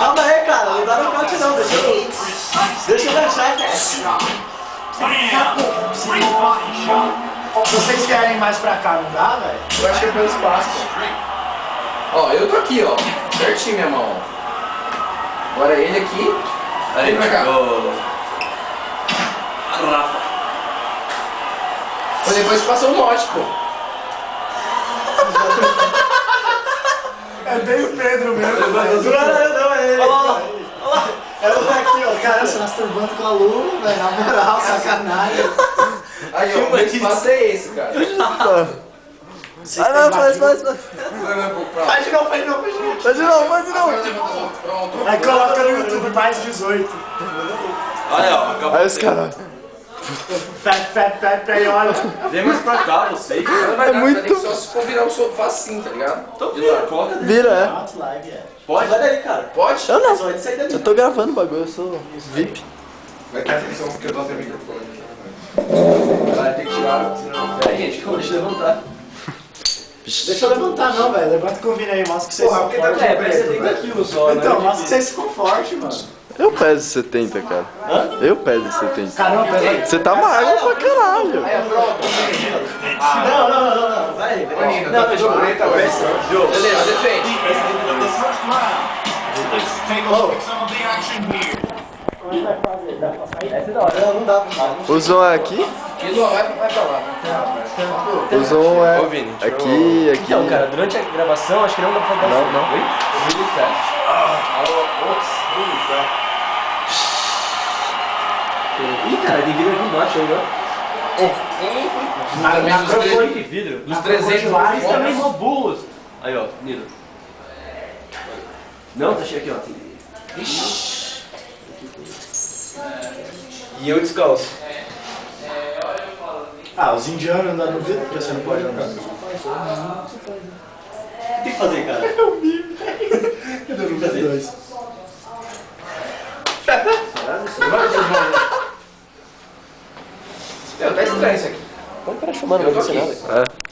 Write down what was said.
Calma aí, cara. Não dá nocaute não. Deixa eu deixar, cara. Se vocês querem mais pra cá, não dá, velho? Eu acho que é pelo espaço. Ó, eu tô aqui, ó. Certinho, minha mão. Agora ele aqui. Aí, pra cá. Rafa. Depois passou o mote, pô. É bem o Pedro mesmo. Não, é ele. Olha lá. É o daqui, ó. Cara, se masturbando com a Lu, velho, na moral, sacanagem. Aí, ó, o meu espaço é esse, cara. Vai, não, faz. Vai um pouco pra lá. Faz de novo. Faz de novo. Pronto. Aí coloca no YouTube mais 18. Olha, ó. Acabou. Aí os caras. Fat, e olha. Vem mais pra cá, você. Não vai É dar, muito- vai ter que só se for virar o sofá assim, tá ligado? Então vira, coloca dentro. Vira, é. Outlive, é. Pode? Sai daí, cara. Pode? Eu não. Só vai sair dali. Eu tô gravando o bagulho, eu sou VIP. Vai ter atenção porque eu tô sem microfone. Vai ter que tirar, senão... Peraí, gente, deixa eu levantar. Deixa eu levantar não, velho. Levanta o convínio aí, mostra que vocês Porra, são porque tá fortes. É, parece 70 quilos só, né? Então, mostra que vocês ficam fortes, mano. Eu peso 70, cara. Eu peso 70. Caramba, peraí. Você tá magro pra caralho. Aí, pronto. Não. Vai. Não, eu jogo preta, velho. Beleza, defende. Não dá. O som é aqui? Iso, vai pra lá. O som é Ô, Vini, deixa eu- aqui. Então, cara, durante a gravação, acho que não dá pra fazer Não, assim. não. Oi? Really fast. Ih, cara, tem vidro aqui embaixo aí, ó. Na Dos crocodilo. Que vidro? Dos 300 crocodilo, Eles também roubou. Aí, ó, Nilo. Não, tá cheio aqui, ó. E eu descalço. Ah, os indianos andam no vidro, porque você não pode andar. O que tem que fazer, cara? Eu não vi dois. Meu, tá estranho isso aqui. Como o cara chamando Eu tô você aqui. nada? É.